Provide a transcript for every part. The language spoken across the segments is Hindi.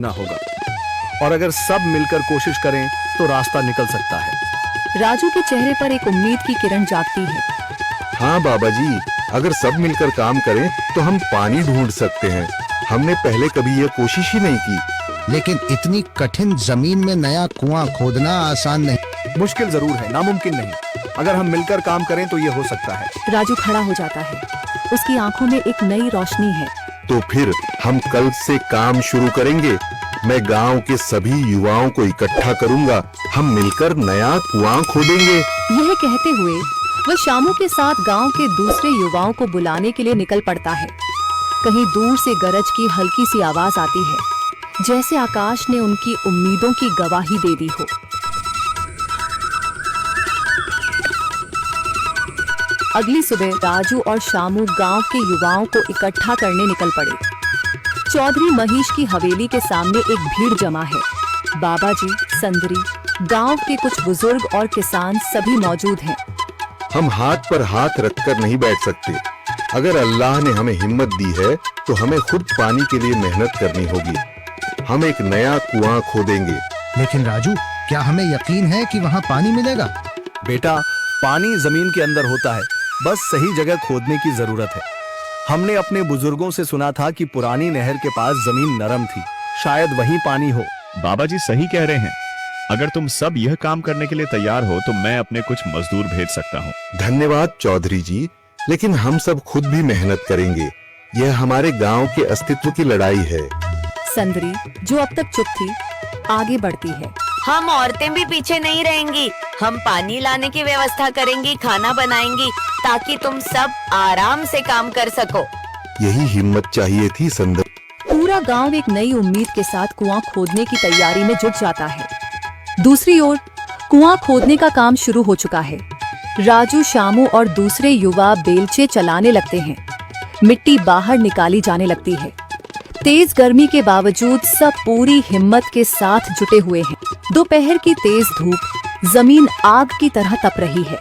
ना होगा, और अगर सब मिलकर कोशिश करें तो रास्ता निकल सकता है। राजू के चेहरे पर एक उम्मीद की किरण जागती है। हाँ बाबा जी, अगर सब मिलकर काम करें तो हम पानी ढूंढ सकते हैं। हमने पहले कभी यह कोशिश ही नहीं की। लेकिन इतनी कठिन जमीन में नया कुआं खोदना आसान नहीं। मुश्किल जरूर है, नामुमकिन नहीं। अगर हम मिलकर काम करें तो ये हो सकता है। राजू खड़ा हो जाता है। उसकी आंखों में एक नई रोशनी है। तो फिर हम कल से काम शुरू करेंगे। मैं गांव के सभी युवाओं को इकट्ठा करूंगा। हम मिलकर नया कुआं खोदेंगे। यह कहते हुए वह शामू के साथ गांव के दूसरे युवाओं को बुलाने के लिए निकल पड़ता है। कहीं दूर से गरज की हल्की सी आवाज आती है, जैसे आकाश ने उनकी उम्मीदों की गवाही दे दी हो। अगली सुबह राजू और शामू गांव के युवाओं को इकट्ठा करने निकल पड़े। चौधरी महेश की हवेली के सामने एक भीड़ जमा है। बाबा जी, संदरी, गांव के कुछ बुजुर्ग और किसान सभी मौजूद हैं। हम हाथ पर हाथ रखकर नहीं बैठ सकते। अगर अल्लाह ने हमें हिम्मत दी है तो हमें खुद पानी के लिए मेहनत करनी होगी। हम एक नया कुआं खोदेंगे। लेकिन राजू, क्या हमें यकीन है कि वहाँ पानी मिलेगा? बेटा, पानी जमीन के अंदर होता है, बस सही जगह खोदने की जरूरत है। हमने अपने बुजुर्गों से सुना था कि पुरानी नहर के पास जमीन नरम थी, शायद वहीं पानी हो। बाबा जी सही कह रहे हैं। अगर तुम सब यह काम करने के लिए तैयार हो तो मैं अपने कुछ मजदूर भेज सकता हूँ। धन्यवाद चौधरी जी, लेकिन हम सब खुद भी मेहनत करेंगे। यह हमारे गांव के अस्तित्व की लड़ाई है। संदरी, जो अब तक चुप थी, आगे बढ़ती है। हम औरतें भी पीछे नहीं रहेंगी। हम पानी लाने की व्यवस्था करेंगी, खाना बनाएंगी, ताकि तुम सब आराम से काम कर सको। यही हिम्मत चाहिए थी संदर। पूरा गांव एक नई उम्मीद के साथ कुआं खोदने की तैयारी में जुट जाता है। दूसरी ओर कुआं खोदने का काम शुरू हो चुका है। राजू, शामू और दूसरे युवा बेलचे चलाने लगते हैं। मिट्टी बाहर निकाली जाने लगती है। तेज गर्मी के बावजूद सब पूरी हिम्मत के साथ जुटे हुए हैं। दोपहर की तेज धूप जमीन आग की तरह तप रही है।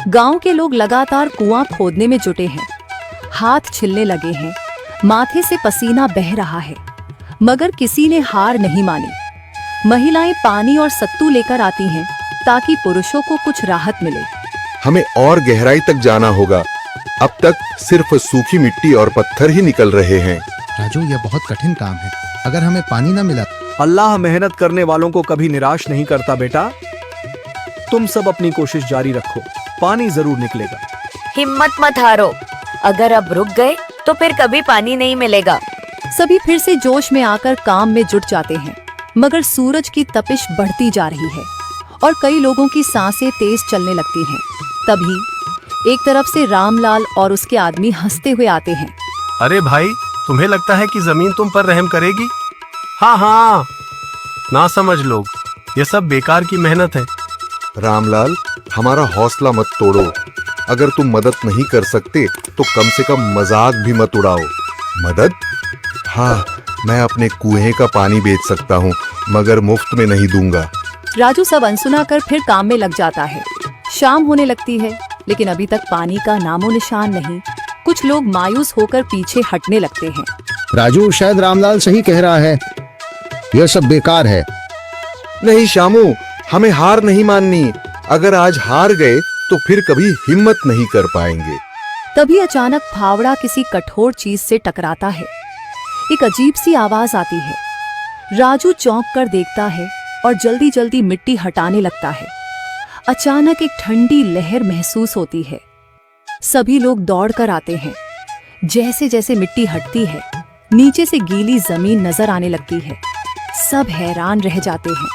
गांव के लोग लगातार कुआं खोदने में जुटे हैं। हाथ छिलने लगे हैं, माथे से पसीना बह रहा है, मगर किसी ने हार नहीं मानी। महिलाएं पानी और सत्तू लेकर आती हैं ताकि पुरुषों को कुछ राहत मिले। हमें और गहराई तक जाना होगा। अब तक सिर्फ सूखी मिट्टी और पत्थर ही निकल रहे हैं। राजू, यह बहुत कठिन काम है। अगर हमें पानी न मिला। अल्लाह मेहनत करने वालों को कभी निराश नहीं करता बेटा। तुम सब अपनी कोशिश जारी रखो, पानी जरूर निकलेगा। हिम्मत मत हारो। अगर अब रुक गए तो फिर कभी पानी नहीं मिलेगा। सभी फिर से जोश में आकर काम में जुट जाते हैं, मगर सूरज की तपिश बढ़ती जा रही है और कई लोगों की सांसें तेज चलने लगती हैं। तभी एक तरफ से रामलाल और उसके आदमी हंसते हुए आते हैं। अरे भाई, तुम्हें लगता है कि जमीन तुम पर रहम करेगी? हाँ हाँ, ना समझ लोग, ये सब बेकार की मेहनत है। रामलाल, हमारा हौसला मत तोड़ो। अगर तुम मदद नहीं कर सकते तो कम से कम मजाक भी मत उड़ाओ। मदद? हाँ, मैं अपने कुएं का पानी बेच सकता हूँ, मगर मुफ्त में नहीं दूंगा। राजू सब अनसुना कर फिर काम में लग जाता है। शाम होने लगती है, लेकिन अभी तक पानी का नामो निशान नहीं। कुछ लोग मायूस होकर पीछे हटने लगते हैं। राजू, शायद रामलाल सही कह रहा है। यह सब बेकार है। नहीं शामू, हमें हार नहीं माननी। अगर आज हार गए तो फिर कभी हिम्मत नहीं कर पाएंगे। तभी अचानक फावड़ा किसी कठोर चीज से टकराता है। एक अजीब सी आवाज आती है। राजू चौंक कर देखता है और जल्दी जल्दी मिट्टी हटाने लगता है। अचानक एक ठंडी लहर महसूस होती है। सभी लोग दौड़ कर आते हैं। जैसे जैसे मिट्टी हटती है, नीचे से गीली जमीन नजर आने लगती है। सब हैरान रह जाते हैं।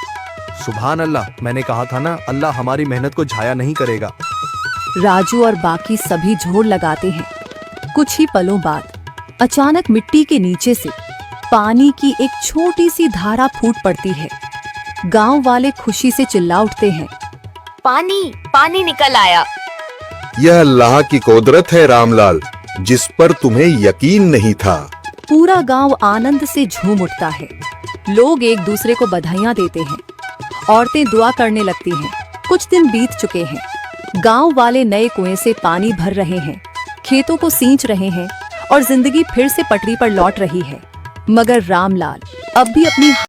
सुभान अल्लाह, मैंने कहा था ना, अल्लाह हमारी मेहनत को झाया नहीं करेगा। राजू और बाकी सभी जोर लगाते हैं। कुछ ही पलों बाद अचानक मिट्टी के नीचे से पानी की एक छोटी सी धारा फूट पड़ती है। गांव वाले खुशी से चिल्ला उठते हैं। पानी पानी निकल आया। यह अल्लाह की कुदरत है रामलाल, जिस पर तुम्हें यकीन नहीं था। पूरा गांव आनंद से झूम उठता है। लोग एक दूसरे को बधाइयां देते हैं। औरतें दुआ करने लगती हैं। कुछ दिन बीत चुके हैं। गांव वाले नए कुएं से पानी भर रहे हैं, खेतों को सींच रहे हैं और जिंदगी फिर से पटरी पर लौट रही है। मगर रामलाल अब भी अपनी